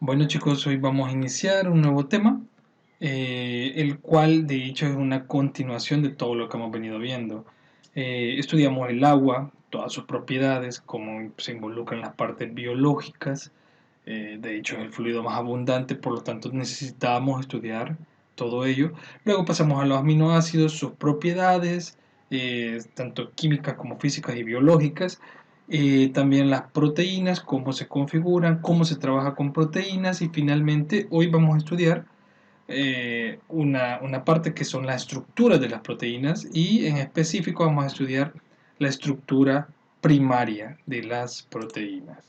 Bueno chicos, hoy vamos a iniciar un nuevo tema, el cual de hecho es una continuación de todo lo que hemos venido viendo. Estudiamos el agua, todas sus propiedades, cómo se involucran las partes biológicas. De hecho es el fluido más abundante, por lo tanto necesitamos estudiar todo ello. Luego pasamos a los aminoácidos, sus propiedades, tanto químicas como físicas y biológicas. También las proteínas, cómo se configuran, cómo se trabaja con proteínas, y finalmente hoy vamos a estudiar una parte que son las estructuras de las proteínas, y en específico vamos a estudiar la estructura primaria de las proteínas.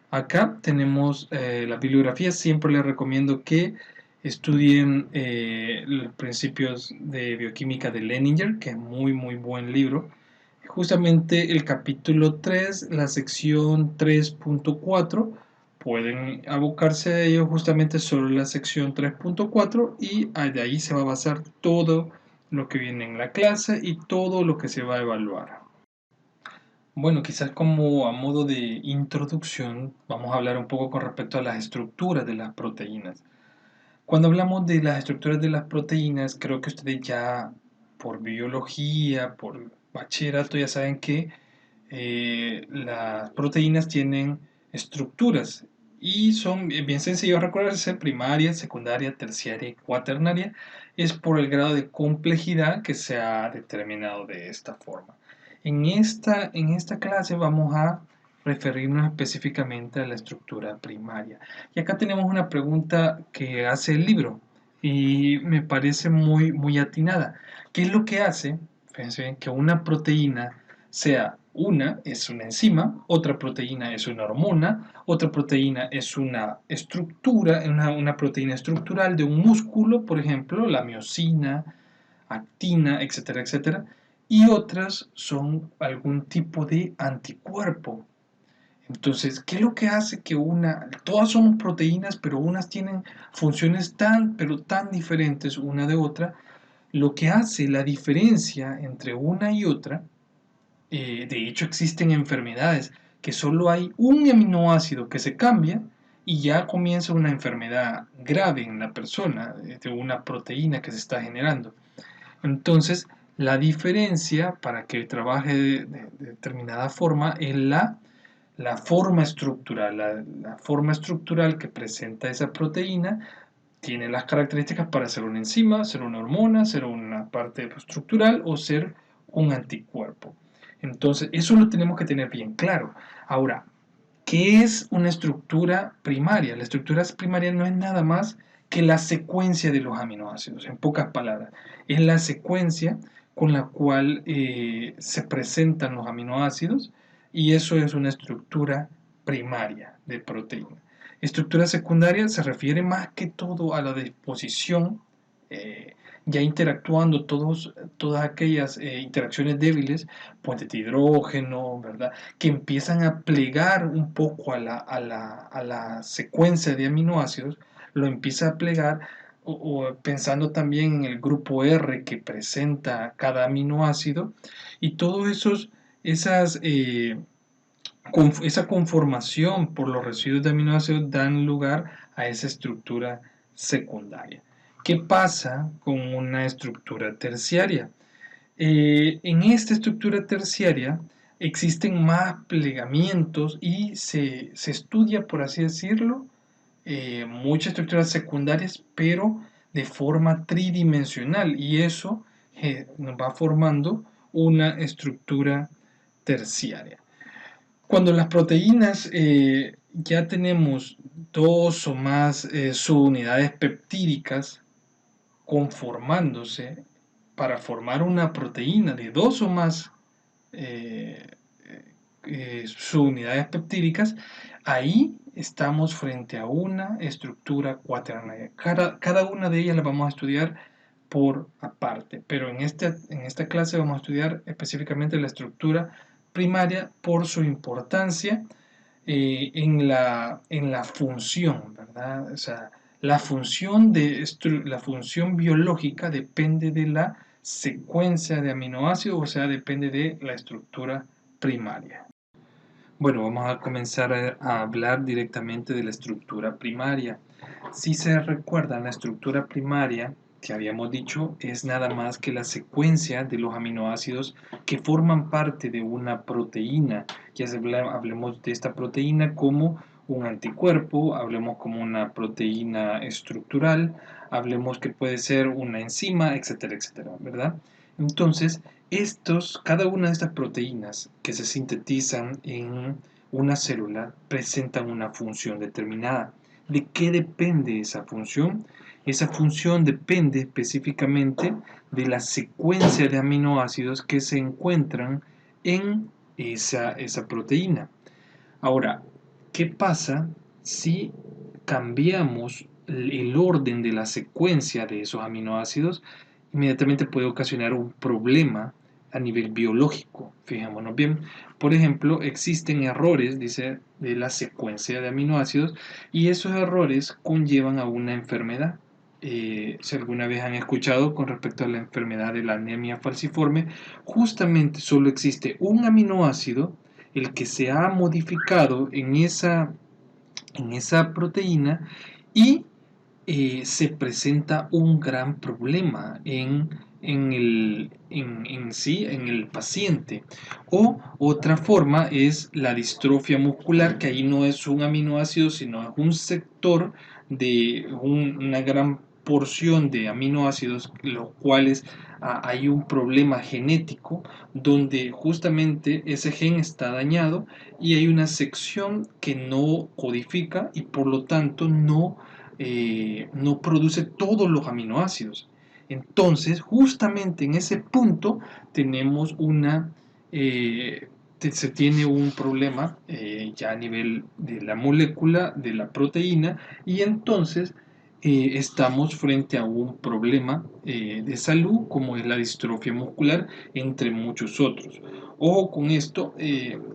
Acá tenemos la bibliografía. Siempre les recomiendo que estudien los principios de bioquímica de Leninger, que es muy buen libro. Justamente el capítulo 3, la sección 3.4, pueden abocarse a ello, justamente solo la sección 3.4, y de ahí se va a basar todo lo que viene en la clase y todo lo que se va a evaluar. Bueno, quizás como a modo de introducción, vamos a hablar un poco con respecto a las estructuras de las proteínas. Cuando hablamos de las estructuras de las proteínas, creo que ustedes ya por biología, por bachillerato, ya saben que las proteínas tienen estructuras y son bien sencillos de recordarse: primaria, secundaria, terciaria y cuaternaria. Es por el grado de complejidad que se ha determinado de esta forma. En esta clase vamos a referirnos específicamente a la estructura primaria. Y acá tenemos una pregunta que hace el libro y me parece muy atinada. ¿Qué es lo que hace? Fíjense bien, que una proteína es una enzima, otra proteína es una hormona, otra proteína es una estructura, una proteína estructural de un músculo, por ejemplo, la miosina, actina, etcétera, etcétera, y otras son algún tipo de anticuerpo? Entonces, ¿qué es lo que hace que todas somos proteínas, pero unas tienen funciones pero tan diferentes una de otra? Lo que hace la diferencia entre una y otra, de hecho existen enfermedades que solo hay un aminoácido que se cambia y ya comienza una enfermedad grave en la persona, de una proteína que se está generando. Entonces, la diferencia para que trabaje de determinada forma es la forma estructural. La forma estructural que presenta esa proteína tiene las características para ser una enzima, ser una hormona, ser una parte estructural o ser un anticuerpo. Entonces, eso lo tenemos que tener bien claro. Ahora, ¿qué es una estructura primaria? La estructura primaria no es nada más que la secuencia de los aminoácidos, en pocas palabras. Es la secuencia con la cual se presentan los aminoácidos, y eso es una estructura primaria de proteína. Estructura secundaria se refiere más que todo a la disposición, eh, ya interactuando todas aquellas interacciones débiles, puentes de hidrógeno, ¿verdad?, que empiezan a plegar un poco a la secuencia de aminoácidos. Lo empieza a plegar, o pensando también en el grupo R que presenta cada aminoácido, y todos esa conformación por los residuos de aminoácidos dan lugar a esa estructura secundaria. ¿Qué pasa con una estructura terciaria? En esta estructura terciaria existen más plegamientos y se estudia, por así decirlo, muchas estructuras secundarias, pero de forma tridimensional, y eso nos va formando una estructura terciaria. Cuando las proteínas ya tenemos dos o más subunidades peptídicas conformándose para formar una proteína de dos o más eh, subunidades peptídicas, ahí estamos frente a una estructura cuaternaria. Cada una de ellas la vamos a estudiar por aparte, pero en esta clase vamos a estudiar específicamente la estructura primaria por su importancia en la función, ¿verdad? O sea, la función biológica depende de la secuencia de aminoácidos, o sea, depende de la estructura primaria. Bueno, vamos a comenzar a hablar directamente de la estructura primaria. Si se recuerdan, la estructura primaria que habíamos dicho es nada más que la secuencia de los aminoácidos que forman parte de una proteína. Ya hablemos de esta proteína como un anticuerpo, hablemos como una proteína estructural, hablemos que puede ser una enzima, etcétera, etcétera, ¿verdad? Entonces, cada una de estas proteínas que se sintetizan en una célula presentan una función determinada. ¿De qué depende esa función? Esa función depende específicamente de la secuencia de aminoácidos que se encuentran en esa proteína. Ahora, ¿qué pasa si cambiamos el orden de la secuencia de esos aminoácidos? Inmediatamente puede ocasionar un problema a nivel biológico. Fijémonos bien. Por ejemplo, existen errores, dice, de la secuencia de aminoácidos y esos errores conllevan a una enfermedad. Si alguna vez han escuchado con respecto a la enfermedad de la anemia falciforme, justamente solo existe un aminoácido, el que se ha modificado en esa proteína, y se presenta un gran problema en el paciente. O otra forma es la distrofia muscular, que ahí no es un aminoácido, sino es un sector de una gran porción de aminoácidos, los cuales hay un problema genético donde justamente ese gen está dañado y hay una sección que no codifica y por lo tanto no produce todos los aminoácidos. Entonces, justamente en ese punto tenemos se tiene un problema ya a nivel de la molécula, de la proteína, y entonces estamos frente a un problema de salud como es la distrofia muscular, entre muchos otros. Ojo con esto,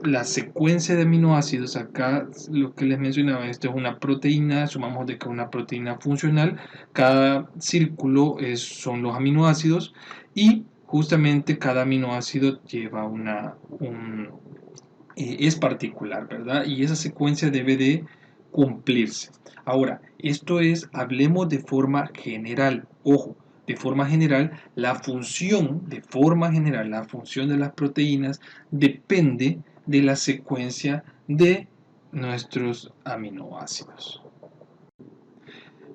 la secuencia de aminoácidos, acá lo que les mencionaba, esto es una proteína, sumamos de que es una proteína funcional, cada círculo son los aminoácidos y justamente cada aminoácido lleva es particular, ¿verdad? Y esa secuencia debe de cumplirse. Ahora, hablemos de forma general, ojo, de forma general, la función de las proteínas depende de la secuencia de nuestros aminoácidos.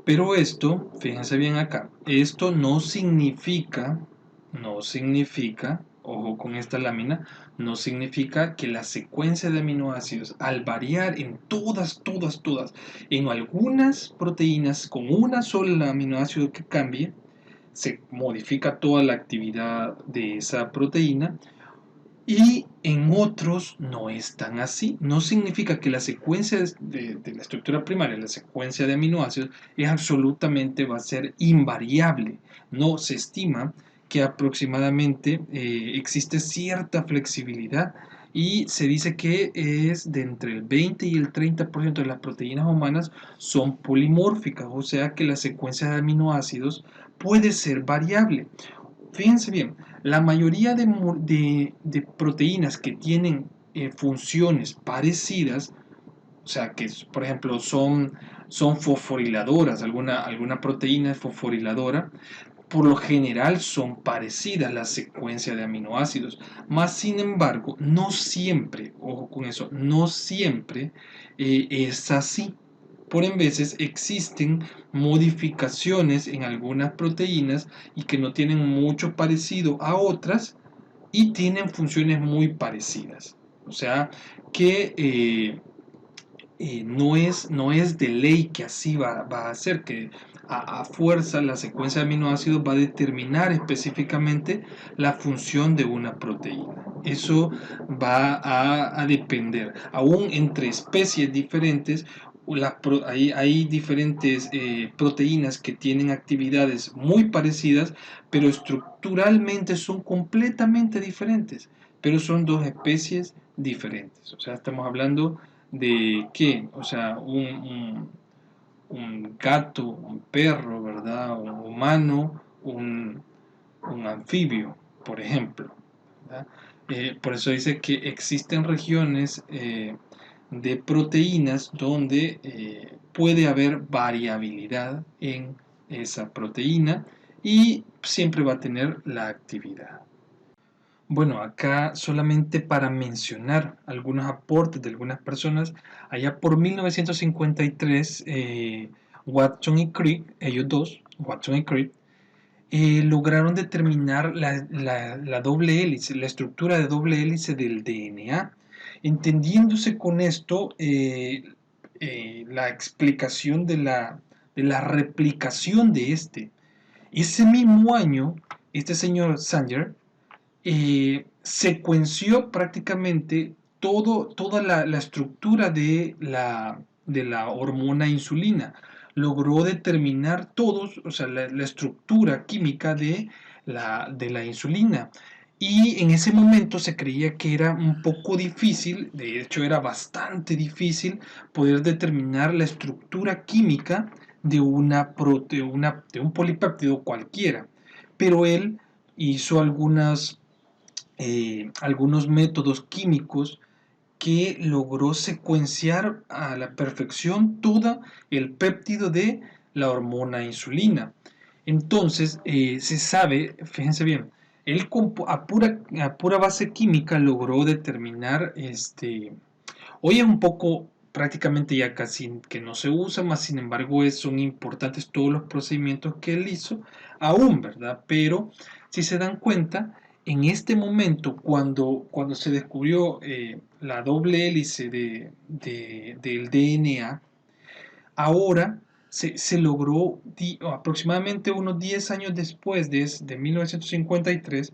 Pero esto, fíjense bien acá, esto no significa, ojo con esta lámina, no significa que la secuencia de aminoácidos, al variar en todas, en algunas proteínas con una sola aminoácido que cambie, se modifica toda la actividad de esa proteína, y en otros no es tan así. No significa que la secuencia de la estructura primaria, la secuencia de aminoácidos, va a ser invariable. No, se estima que aproximadamente existe cierta flexibilidad y se dice que es de entre el 20 y el 30% de las proteínas humanas son polimórficas, o sea que la secuencia de aminoácidos puede ser variable. Fíjense bien, la mayoría de proteínas que tienen funciones parecidas, o sea, que por ejemplo son fosforiladoras, alguna proteína es fosforiladora, por lo general son parecidas la secuencia de aminoácidos, más sin embargo, no siempre, ojo con eso, no siempre es así. Por en veces existen modificaciones en algunas proteínas y que no tienen mucho parecido a otras y tienen funciones muy parecidas. O sea que no es de ley que así va a ser, que a fuerza la secuencia de aminoácidos va a determinar específicamente la función de una proteína. Eso va a depender. Aún entre especies diferentes, hay diferentes proteínas que tienen actividades muy parecidas, pero estructuralmente son completamente diferentes. Pero son dos especies diferentes. O sea, estamos hablando de qué, o sea, un gato, un perro, ¿verdad? Un humano, un anfibio, por ejemplo, ¿verdad? Por eso dice que existen regiones de proteínas donde puede haber variabilidad en esa proteína y siempre va a tener la actividad. Bueno, acá solamente para mencionar algunos aportes de algunas personas, allá por 1953, Watson y Crick, ellos dos, Watson y Crick, lograron determinar la doble hélice, la estructura de doble hélice del DNA, entendiéndose con esto la explicación de la replicación de este. Ese mismo año, este señor Sanger secuenció prácticamente toda la estructura de la hormona insulina. Logró determinar todos, o sea, la estructura química de la insulina. Y en ese momento se creía que era un poco difícil, de hecho era bastante difícil poder determinar la estructura química de un polipéptido cualquiera. Pero él hizo algunos métodos químicos que logró secuenciar a la perfección todo el péptido de la hormona insulina. Entonces, se sabe, fíjense bien, él a pura base química logró determinar, hoy es un poco prácticamente ya casi que no se usa, más sin embargo son importantes todos los procedimientos que él hizo, aún, ¿verdad? Pero si se dan cuenta, en este momento, cuando se descubrió la doble hélice del DNA, ahora se logró aproximadamente unos 10 años después de 1953,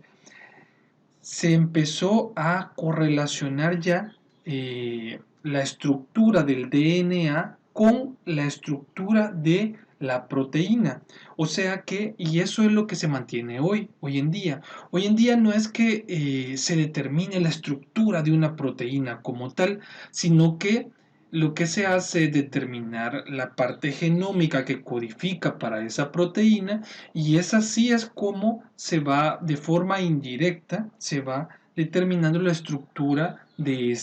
se empezó a correlacionar ya la estructura del DNA con la estructura de la proteína. O sea que, y eso es lo que se mantiene hoy en día. Hoy en día no es que se determine la estructura de una proteína como tal, sino que lo que se hace es determinar la parte genómica que codifica para esa proteína, y es así es como se va de forma indirecta, se va determinando la estructura de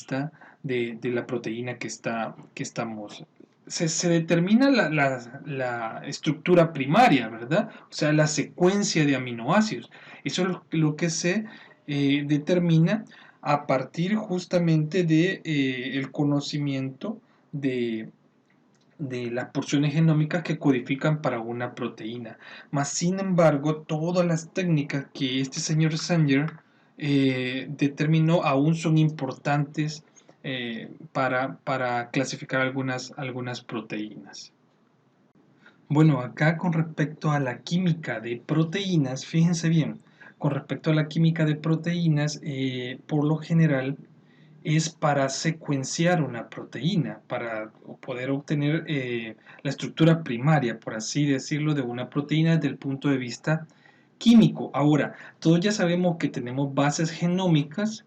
la proteína que estamos. Se determina la estructura primaria, ¿verdad? O sea, la secuencia de aminoácidos. Eso es lo que se determina a partir justamente de el conocimiento de, de las porciones genómicas que codifican para una proteína. Mas, sin embargo, todas las técnicas que este señor Sanger determinó aún son importantes para clasificar algunas proteínas. Bueno, acá con respecto a la química de proteínas, fíjense bien, con respecto a la química de proteínas, por lo general es para secuenciar una proteína, para poder obtener la estructura primaria, por así decirlo, de una proteína desde el punto de vista químico. Ahora, todos ya sabemos que tenemos bases genómicas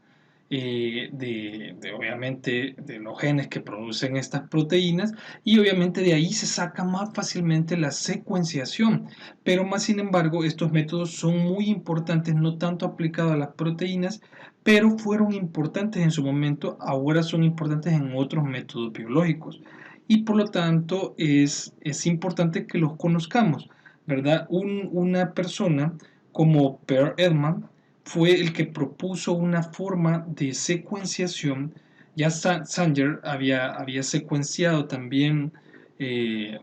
obviamente de los genes que producen estas proteínas, y obviamente de ahí se saca más fácilmente la secuenciación, pero más sin embargo estos métodos son muy importantes, no tanto aplicados a las proteínas, pero fueron importantes en su momento, ahora son importantes en otros métodos biológicos, y por lo tanto es importante que los conozcamos, ¿verdad? Una persona como Per Ehrman fue el que propuso una forma de secuenciación. Ya Sanger había secuenciado también, él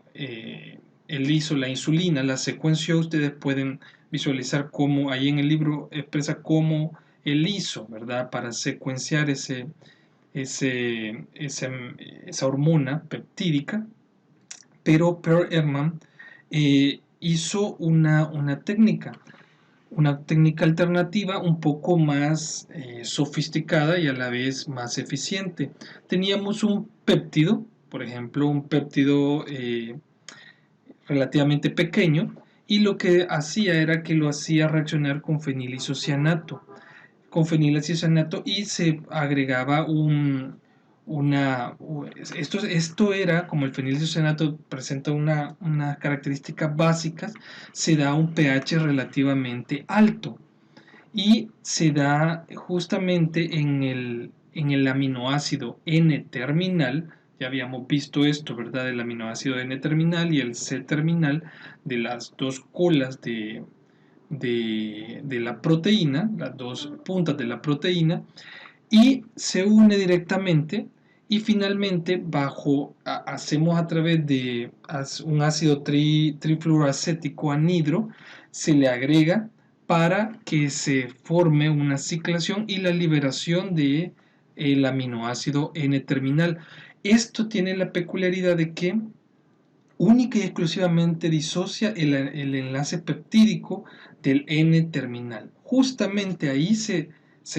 hizo la insulina, la secuenció. Ustedes pueden visualizar cómo ahí en el libro expresa cómo él hizo, ¿verdad? Para secuenciar esa hormona peptídica. Pero Per Ehrman hizo una técnica alternativa un poco más sofisticada y a la vez más eficiente. Teníamos un péptido, por ejemplo, un péptido relativamente pequeño, y lo que hacía era que lo hacía reaccionar con fenilisocianato y se agregaba esto era, como el fenilisocianato presenta unas características básicas, se da un pH relativamente alto. y se da justamente en el aminoácido N-terminal. Ya habíamos visto esto, ¿verdad? El aminoácido N-terminal y el C-terminal de las dos colas de la proteína, las dos puntas de la proteína, y se une directamente y finalmente hacemos a través de un ácido trifluoroacético anhidro, se le agrega para que se forme una ciclación y la liberación de el aminoácido N-terminal. Esto tiene la peculiaridad de que única y exclusivamente disocia el enlace peptídico del N-terminal. Justamente ahí se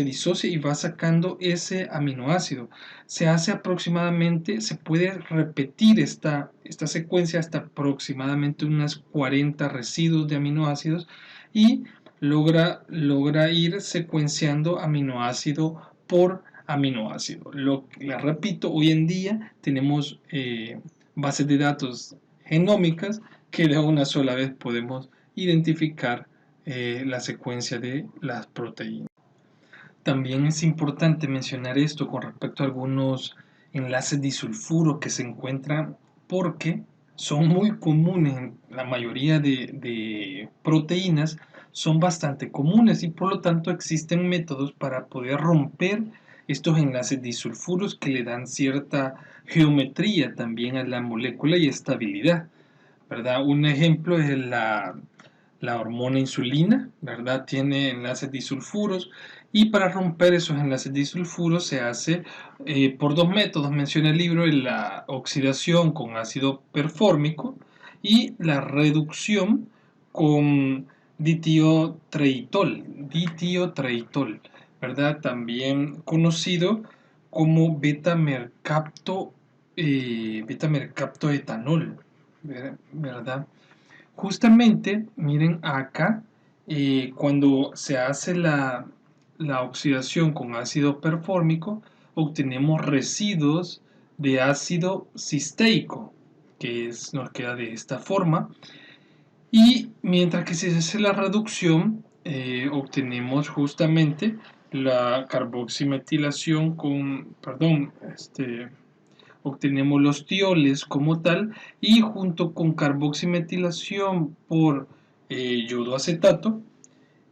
disocia y va sacando ese aminoácido. Se hace aproximadamente, se puede repetir esta secuencia hasta aproximadamente unas 40 residuos de aminoácidos y logra ir secuenciando aminoácido por aminoácido. Les repito, hoy en día tenemos bases de datos genómicas que de una sola vez podemos identificar la secuencia de las proteínas. También es importante mencionar esto con respecto a algunos enlaces disulfuro que se encuentran porque son muy comunes en la mayoría de proteínas, son bastante comunes y por lo tanto existen métodos para poder romper estos enlaces disulfuros que le dan cierta geometría también a la molécula y estabilidad, ¿verdad? Un ejemplo es la hormona insulina, ¿verdad? Tiene enlaces disulfuros y para romper esos enlaces disulfuros se hace por dos métodos, menciona el libro, la oxidación con ácido perfórmico y la reducción con ditiotreitol, ¿verdad? También conocido como beta-mercaptoetanol, ¿verdad? Justamente, miren acá, cuando se hace la oxidación con ácido perfórmico, obtenemos residuos de ácido cisteico, nos queda de esta forma. Y mientras que se hace la reducción, obtenemos justamente la carboximetilación obtenemos los tioles como tal y junto con carboximetilación por yodo acetato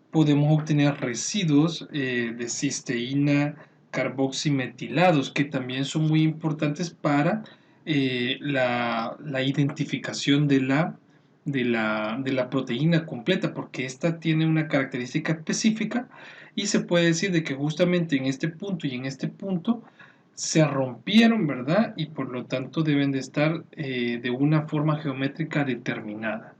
podemos obtener residuos de cisteína carboximetilados que también son muy importantes para la identificación de la proteína completa porque esta tiene una característica específica y se puede decir de que justamente en este punto y en este punto se rompieron, ¿verdad? Y por lo tanto deben de estar de una forma geométrica determinada.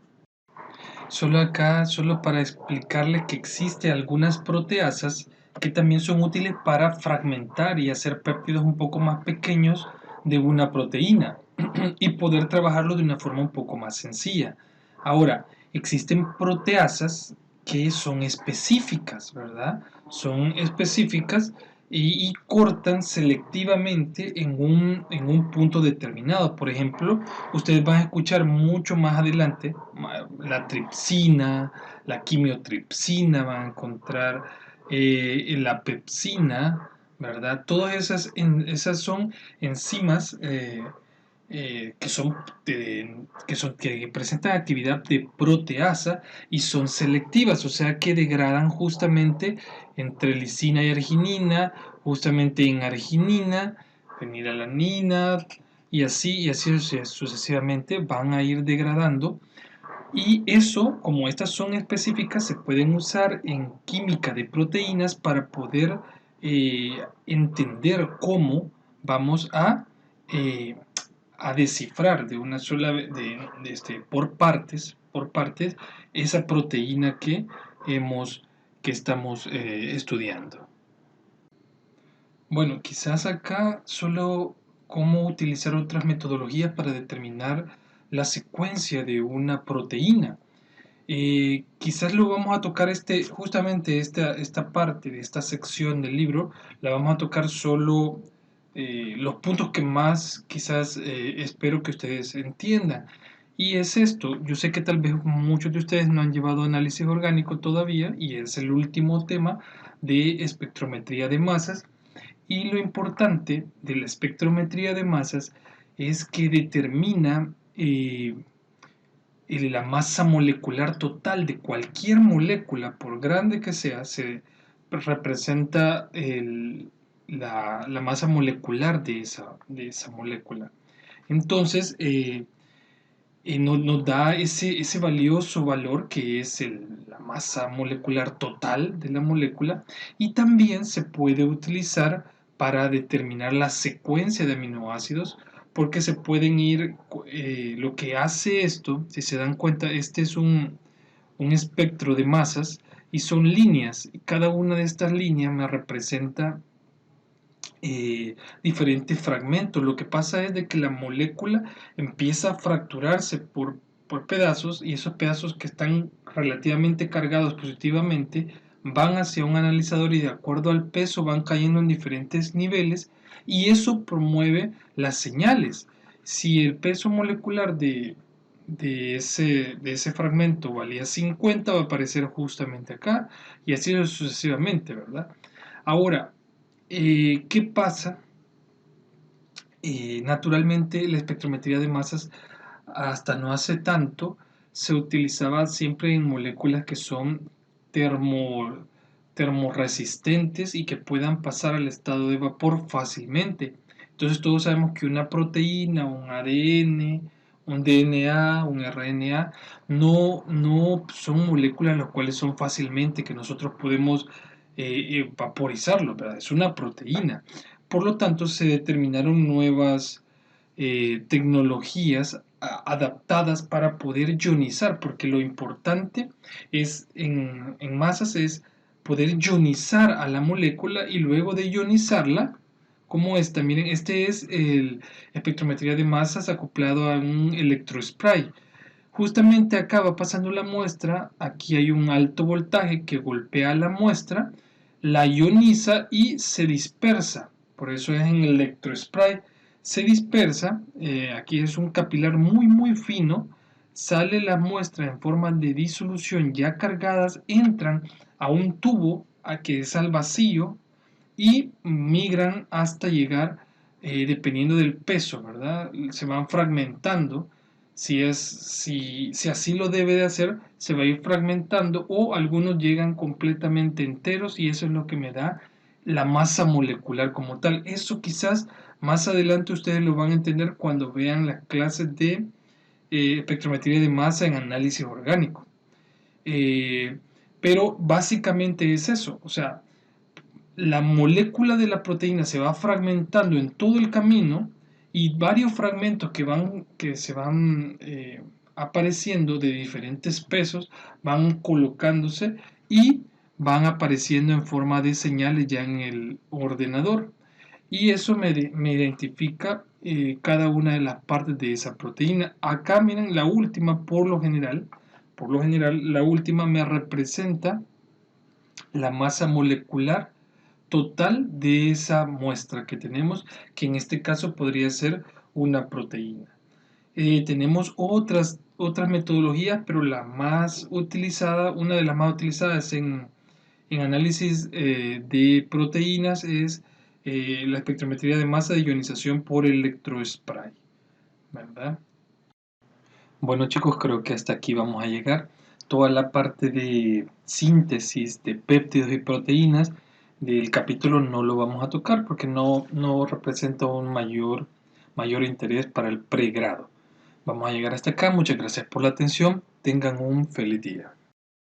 Solo acá, solo para explicarle que existe algunas proteasas que también son útiles para fragmentar y hacer péptidos un poco más pequeños de una proteína y poder trabajarlo de una forma un poco más sencilla. Ahora, existen proteasas que son específicas, ¿verdad? Son específicas y cortan selectivamente en un punto determinado. Por ejemplo, ustedes van a escuchar mucho más adelante la tripsina, la quimiotripsina, van a encontrar la pepsina, ¿verdad? Todas esas son enzimas que presentan actividad de proteasa y son selectivas, o sea que degradan justamente entre lisina y arginina, justamente en arginina, fenilalanina y así sucesivamente van a ir degradando. Y eso, como estas son específicas, se pueden usar en química de proteínas para poder entender cómo vamos eh, a descifrar de una sola vez, por partes, esa proteína que estamos estudiando. Bueno, quizás acá solo cómo utilizar otras metodologías para determinar la secuencia de una proteína. Quizás lo vamos a tocar justamente esta parte de esta sección del libro, la vamos a tocar solo los puntos que más quizás espero que ustedes entiendan. Y es esto, yo sé que tal vez muchos de ustedes no han llevado análisis orgánico todavía y es el último tema de espectrometría de masas. Y lo importante de la espectrometría de masas es que determina la masa molecular total de cualquier molécula, por grande que sea, se representa la masa molecular de esa molécula. Entonces, nos da ese valioso valor que es la masa molecular total de la molécula, y también se puede utilizar para determinar la secuencia de aminoácidos, porque se pueden ir, lo que hace esto, si se dan cuenta, este es un espectro de masas y son líneas, y cada una de estas líneas me representa diferentes fragmentos. Lo que pasa es de que la molécula empieza a fracturarse por pedazos, y esos pedazos que están relativamente cargados positivamente van hacia un analizador y de acuerdo al peso van cayendo en diferentes niveles, y eso promueve las señales. Si el peso molecular de ese fragmento valía 50, va a aparecer justamente acá, y así sucesivamente, ¿verdad? Ahora, ¿qué pasa? Naturalmente, la espectrometría de masas hasta no hace tanto se utilizaba siempre en moléculas que son termo, termorresistentes y que puedan pasar al estado de vapor fácilmente. Entonces todos sabemos que una proteína, un ADN, un DNA, un RNA, no son moléculas las cuales son fácilmente que nosotros podemos vaporizarlo, ¿verdad? Es una proteína. Por lo tanto, se determinaron nuevas tecnologías adaptadas para poder ionizar, porque lo importante es en masas es poder ionizar a la molécula, y luego de ionizarla, como esta, miren, este es el espectrometría de masas acoplado a un electrospray. Justamente acá va pasando la muestra, aquí hay un alto voltaje que golpea la muestra, la ioniza y se dispersa. Por eso es en electrospray. Se dispersa, aquí es un capilar muy fino, sale la muestra en forma de disolución ya cargadas, entran a un tubo a que es al vacío y migran hasta llegar, dependiendo del peso, ¿verdad? Se van fragmentando. Si así lo debe de hacer, se va a ir fragmentando, o algunos llegan completamente enteros, y eso es lo que me da la masa molecular como tal. Eso quizás más adelante ustedes lo van a entender cuando vean las clases de espectrometría de masa en análisis orgánico. Eh, pero básicamente es eso, o sea, la molécula de la proteína se va fragmentando en todo el camino, y varios fragmentos que se van apareciendo de diferentes pesos van colocándose y van apareciendo en forma de señales ya en el ordenador, y eso me identifica cada una de las partes de esa proteína. Acá miren, la última por lo general la última me representa la masa molecular total de esa muestra que tenemos, que en este caso podría ser una proteína. Tenemos otras metodologías, pero la más utilizada, una de las más utilizadas en análisis de proteínas es la espectrometría de masa de ionización por electrospray, ¿verdad? Bueno chicos, creo que hasta aquí vamos a llegar. Toda la parte de síntesis de péptidos y proteínas del capítulo no lo vamos a tocar porque no representa un mayor interés para el pregrado. Vamos a llegar hasta acá. Muchas gracias por la atención. Tengan un feliz día.